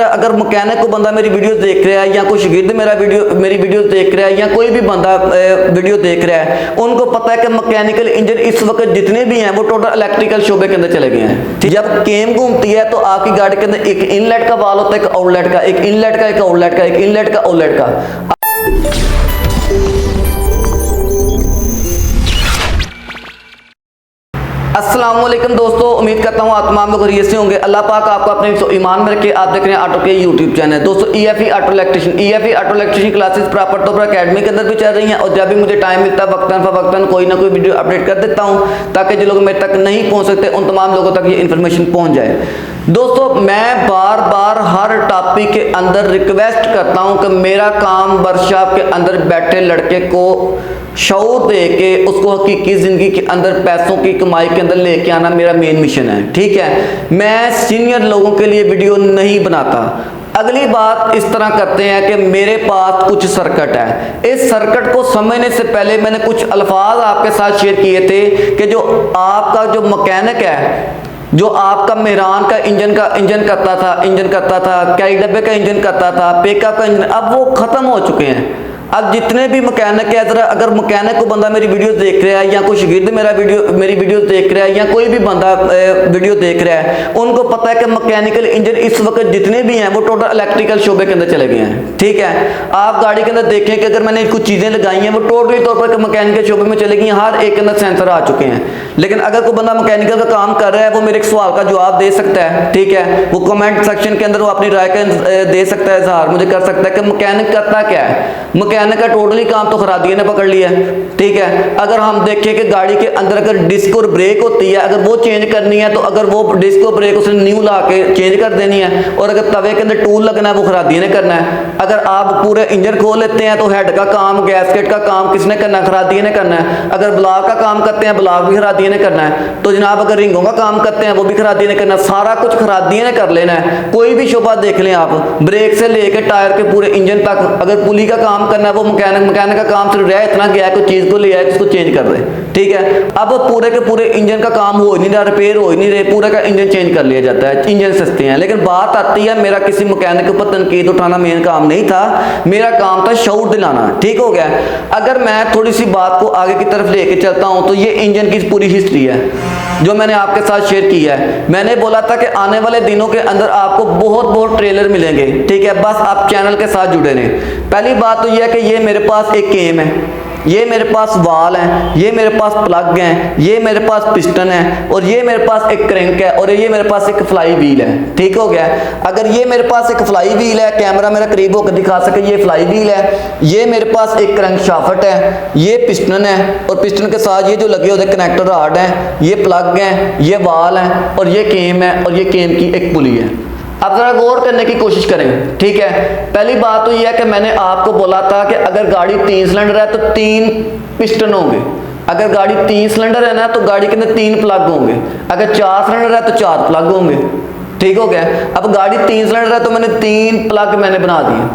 अगर मैकेनिक को बंदा मेरी वीडियो देख रहा है या कोई शागिर्द मेरी वीडियो देख रहा है या कोई भी बंदा वीडियो देख रहा है, उनको पता है कि मैकेनिकल इंजन इस वक्त जितने भी हैं वो टोटल इलेक्ट्रिकल शोबे के अंदर चले गए हैं। जब केम घूमती है तो आपकी गाड़ी के अंदर एक इनलेट का वाल होता है, एक आउटलेट का, एक इनलेट का, एक आउटलेट का, एक इनलेट का, आउटलेट का। अस्सलाम वालेकुम दोस्तों, उम्मीद करता हूँ आप तमाम लोग खैरियत से होंगे। अल्लाह पाक आपको अपने ईमान में रखे। आप देख रहे हैं ऑटो के यूट्यूब चैनल। दोस्तों EFE auto electrician classes proper तौर पर अकेडमी के अंदर भी चल रही हैं और जब भी मुझे टाइम मिलता है वक्तन फवक्तन कोई ना कोई वीडियो अपडेट कर देता हूँ ताकि जो लोग मेरे तक नहीं पहुँच सकते उन तमाम लोगों तक ये इन्फॉर्मेशन पहुँच जाए। दोस्तों मैं बार बार हर टॉपिक के अंदर रिक्वेस्ट करता हूं कि मेरा काम वर्कशॉप के अंदर बैठे लड़के को शऊर दे के उसको हकीकी ज़िंदगी के अंदर पैसों की कमाई के अंदर लेके आना मेरा मेन मिशन है। ठीक है, मैं सीनियर लोगों के लिए वीडियो नहीं बनाता। अगली बात इस तरह करते हैं कि मेरे पास कुछ सर्किट है। इस सर्किट को समझने से पहले मैंने कुछ अल्फाज आपके साथ शेयर किए थे कि जो आपका जो मैकेनिक है, जो आपका मेहरान का इंजन करता था, कई डब्बे का इंजन करता था, पिकअप का इंजन, अब वो ख़त्म हो चुके हैं। अब जितने भी मैकेनिक है, ज़रा अगर मैकेनिक को बंदा मेरी वीडियो देख रहा है या कोई शागिर्द मेरी वीडियो देख रहा है या कोई भी बंदा वीडियो देख रहा है, उनको पता है कि मैकेनिकल इंजन इस वक्त जितने भी हैं वो टोटल इलेक्ट्रिकल शोबे के अंदर चले गए हैं। ठीक है, आप गाड़ी के अंदर देखें कि अगर मैंने कुछ चीज़ें लगाई हैं वो टोटली तौर पर मैकेनिकल शोबे में चले गई हैं। हर एक के अंदर सेंसर आ चुके हैं। लेकिन अगर कोई बंदा मैकेनिकल का काम कर रहा है वो मेरे एक सवाल का जवाब दे सकता है। ठीक है, वो कमेंट सेक्शन के अंदर वो अपनी राय का दे सकता है, इजहार मुझे कर सकता है कि मैकेनिक करता क्या है। मैकेनिक का टोटली काम तो खरादिए ने पकड़ लिया। ठीक है, अगर हम देखें कि गाड़ी के अंदर अगर डिस्क और ब्रेक होती है, अगर वो चेंज करनी है तो अगर वो डिस्क और ब्रेक उसने न्यू ला के चेंज कर देनी है, और अगर तवे के अंदर टूल लगना है वो खरादिए ने करना है। अगर आप पूरे इंजन खोल लेते हैं तो हेड का काम, गैसकेट का काम किसने करना है? खरादिए ने करना है। अगर ब्लॉक का काम करते हैं ब्लॉक भी खरादिए ने करना है। तो जनाब अगर रिंगों का काम करते हैं वो भी खरादिए ने करना है। सारा कुछ खरादिए ने कर लेना है। कोई भी शोबा देख लें आप, ब्रेक से लेकर टायर के पूरे इंजन तक, अगर पुली का काम करना है वो मैकेनिक का काम सिर्फ रहा इतना गया कोई चीज़ को ले आए उसको चेंज कर दे। ठीक है, अब पूरे के पूरे इंजन का काम हो ही नहीं रहा, रिपेयर हो ही नहीं रहे, पूरा का इंजन चेंज कर लिया जाता है। इंजन सस्ते हैं। लेकिन बात आती है, मेरा किसी मैकेनिक के ऊपर तनकीद उठाना मेन काम नहीं था, मेरा काम था शऊर दिलाना। ठीक हो गया। अगर मैं थोड़ी सी बात को आगे की तरफ लेके चलता हूं तो ये इंजन की पूरी हिस्ट्री है जो मैंने आपके साथ शेयर किया है। मैंने बोला था कि आने वाले दिनों के अंदर आपको बहुत ट्रेलर मिलेंगे। ठीक है, बस आप चैनल के साथ जुड़े रहें। पहली बात तो यह है कि ये मेरे पास एक केम है, ये मेरे पास वाल है, ये मेरे पास प्लग हैं, ये मेरे पास पिस्टन है, और ये मेरे पास एक क्रैंक है, और ये मेरे पास एक फ्लाई व्हील है। ठीक हो गया। अगर ये मेरे पास एक फ्लाई व्हील है, कैमरा मेरा करीब होकर दिखा सके, ये फ्लाई व्हील है, ये मेरे पास एक क्रैंक शाफ्ट है, ये पिस्टन है, और पिस्टन के साथ ये जो लगे होते कनेक्टर रॉड हैं, ये प्लग हैं, ये वाल हैं, और ये केम है, और ये केम की एक पुली है। अब जरा गौर करने की कोशिश करें। ठीक है, पहली बात तो यह है कि मैंने आपको बोला था कि अगर गाड़ी 3 सिलेंडर है तो 3 पिस्टन होंगे। अगर गाड़ी 3 सिलेंडर है ना तो गाड़ी के अंदर 3 प्लग होंगे। अगर 4 सिलेंडर है तो 4 प्लग होंगे। ठीक हो गया। अब गाड़ी 3 सिलेंडर है तो मैंने 3 प्लग बना दिए।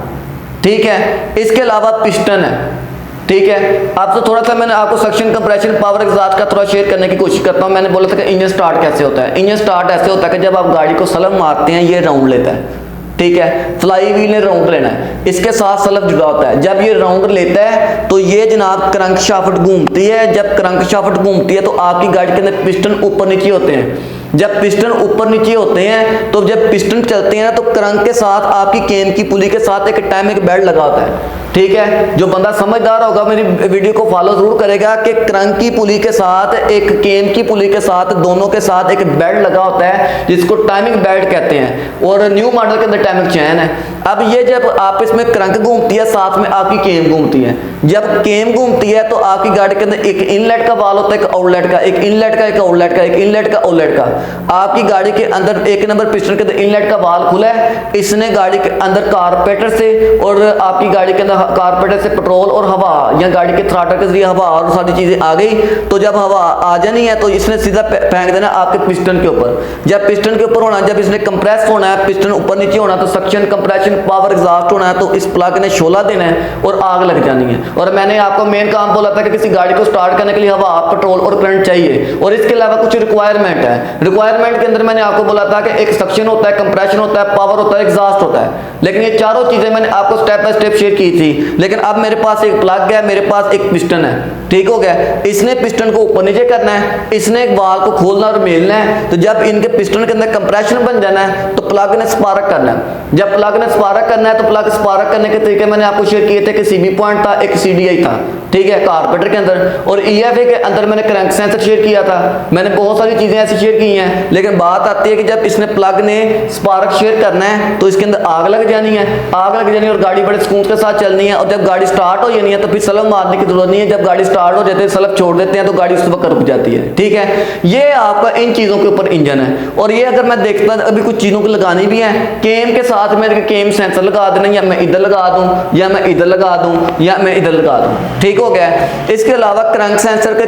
ठीक है, इसके अलावा पिस्टन है। ठीक है, अब तो थोड़ा सा मैंने आपको सक्शन, कंप्रेशन, पावर, एग्जॉस्ट का थोड़ा शेयर करने की कोशिश करता हूँ। मैंने बोला था कि इंजन स्टार्ट कैसे होता है। इंजन स्टार्ट ऐसे होता है कि जब आप गाड़ी को सलम मारते हैं ये राउंड लेता है। ठीक है, फ्लाई व्हील ने राउंड लेना है, इसके साथ सलफ जुड़ा होता है। जब ये राउंड लेता है तो ये जनाब क्रंक शाफ्ट घूमती है। जब क्रंक शाफ्ट घूमती है तो आपकी गाड़ी के अंदर पिस्टन ऊपर नीचे होते हैं। जब पिस्टन ऊपर नीचे होते हैं तो जब पिस्टन चलते हैं ना तो क्रंक के साथ आपकी केम की पुली के साथ एक टाइमिंग बेल्ट लगा होता है। ठीक है, जो बंदा समझदार होगा मेरी वीडियो को फॉलो जरूर करेगा कि क्रंक की पुली के साथ एक केम की पुली के साथ दोनों के साथ एक बेल्ट लगा होता है जिसको टाइमिंग बेल्ट कहते हैं, और न्यू मॉडल के अंदर टाइमिंग चैन है। अब ये जब आप इसमें क्रंक घूमती है साथ में आपकी केम घूमती है। जब केम घूमती है तो आपकी गाड़ी के अंदर एक इनलेट का वाल होता है, एक आउटलेट का, एक इनलेट का, एक आउटलेट का, एक इनलेट का, आउटलेट का। आपकी गाड़ी के अंदर 1 नंबर पिस्टन के अंदर इनलेट का वाल खुला है, इसने गाड़ी के अंदर कारपेटर से और आपकी गाड़ी के अंदर कारपेटर से पेट्रोल और हवा या गाड़ी के थ्रॉटल के जरिए हवा और सारी चीज़ें आ गई, तो जब हवा आ जानी है तो इसने सीधा फेंक देना आपके पिस्टन के ऊपर। जब पिस्टन के ऊपर होना, जब इसने कंप्रेस होना है, पिस्टन ऊपर नीचे होना, तो सक्शन, कंप्रेशन, पावर, एग्जॉस्ट होना है, तो इस प्लग ने शोला देना है और आग लग जानी है। और मैंने आपको मेन काम बोला था कि किसी गाड़ी को स्टार्ट करने के लिए हवा, पेट्रोल और करंट चाहिए, और इसके अलावा कुछ रिक्वायरमेंट है। रिक्वायरमेंट के अंदर मैंने आपको बोला था कि एक सक्शन होता है, कंप्रेशन होता है, पावर होता है, एग्जॉस्ट होता है। लेकिन ये चारों चीजें मैंने आपको स्टेप बाय स्टेप शेयर की थी। लेकिन अब मेरे पास एक प्लग है, मेरे पास एक पिस्टन है, ठीक हो गया। इसने पिस्टन को ऊपर नीचे करना है, इसने एक वाल को खोलना और मेलना है। तो जब इनके पिस्टन के अंदर कंप्रेशन बन जाना है तो प्लग ने स्पार्क करना है। जब प्लग ने स्पार्क करना है तो प्लग स्पार्क करने के तरीके मैंने आपको शेयर किए थे कि सीबी पॉइंट था, एक सीडीआई था, ठीक है, कारपेटर के अंदर, और ईएफए के अंदर मैंने क्रैंक सेंसर शेयर किया था। मैंने बहुत सारी चीजें ऐसी शेयर की हैं। लेकिन बात आती है कि जब इसने प्लग ने स्पार्क शेयर करना है तो इसके अंदर आग लग जानी है, आग लग जानी है और गाड़ी बड़े सुकून के साथ चलनी है। और जब गाड़ी स्टार्ट हो जानी है तो फिर सलफ मारने की जरूरत नहीं है। जब गाड़ी स्टार्ट हो जाती है, सलफ छोड़ देते हैं तो गाड़ी उस वक्त रुक जाती है, ठीक है। ये आपका इन चीजों के ऊपर इंजन है। और ये अगर मैं देखता अभी कुछ चीजों को लगानी भी है, केम के साथ में केम सेंसर लगा देना, या मैं इधर लगा दूं, या मैं इधर लगा दूं, या मैं इधर लगा दूं, ठीक हो गया। इसके अलावा क्रैंक सेंसर के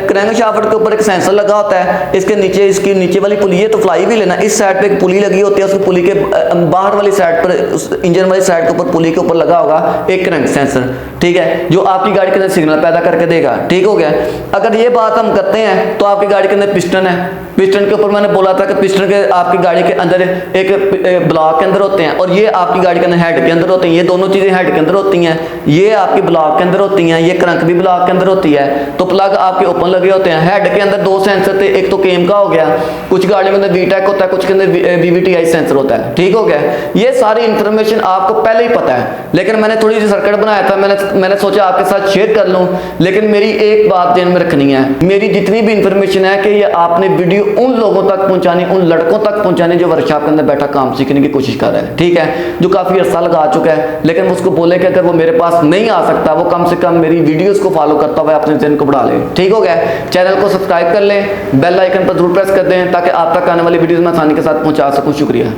क्रैंक शाफ्ट के ऊपर एक सेंसर लगा होता है। इसके नीचे, इसकी नीचे वाली पुली है तो फ्लाई व्हील है ना, इस साइड पे एक पुली लगी होती है, उसकी पुली के बाहर वाली साइड पर, उस इंजन वाली साइड के ऊपर, पुली के ऊपर लगा होगा एक क्रैंक सेंसर, ठीक है, जो आपकी गाड़ी के अंदर सिग्नल पैदा करके देगा, ठीक हो गया। अगर ये बात हम करते हैं तो आपकी गाड़ी के अंदर पिस्टन है। पिस्टन के ऊपर मैंने बोला था कि पिस्टन के आपकी गाड़ी के अंदर एक ब्लॉक के अंदर होते हैं, और ये आपकी गाड़ी के अंदर हेड के अंदर होते हैं। ये दोनों चीजें हेड के अंदर होती हैं, ये आपकी ब्लॉक के अंदर होती हैं, ये क्रंक भी ब्लॉक के अंदर होती है। तो प्लग आपके ओपन लगे होते हैं। हेड के अंदर दो सेंसर थे, एक तो केम का हो गया, कुछ गाड़ियों के अंदर वीटेक होता है, कुछ के अंदर वीवीटीआई सेंसर होता है, ठीक हो गया। ये सारी इंफॉर्मेशन आपको पहले ही पता है, लेकिन मैंने थोड़ी सी सर्किट बनाया था, मैंने सोचा आपके साथ शेयर कर लूं। लेकिन मेरी एक बात ध्यान में रखनी है, मेरी जितनी भी इंफॉर्मेशन है कि ये आपने वीडियो उन लोगों तक पहुंचानी, उन लड़कों तक पहुंचानी जो वर्कशॉप के अंदर बैठा काम सीखने की कोशिश कर रहा है, ठीक है, जो काफी अरसा लगा चुका है। लेकिन उसको बोले कि अगर वो मेरे पास नहीं आ सकता, वो कम से कम मेरी वीडियोस को फॉलो करता हुआ अपने चैनल को बढ़ा ले, ठीक हो गया। चैनल को सब्सक्राइब कर लें, बेल आइकन पर जरूर प्रेस कर दें ताकि आप तक आने वाली वीडियोस में आसानी के साथ पहुंचा सकूं। शुक्रिया।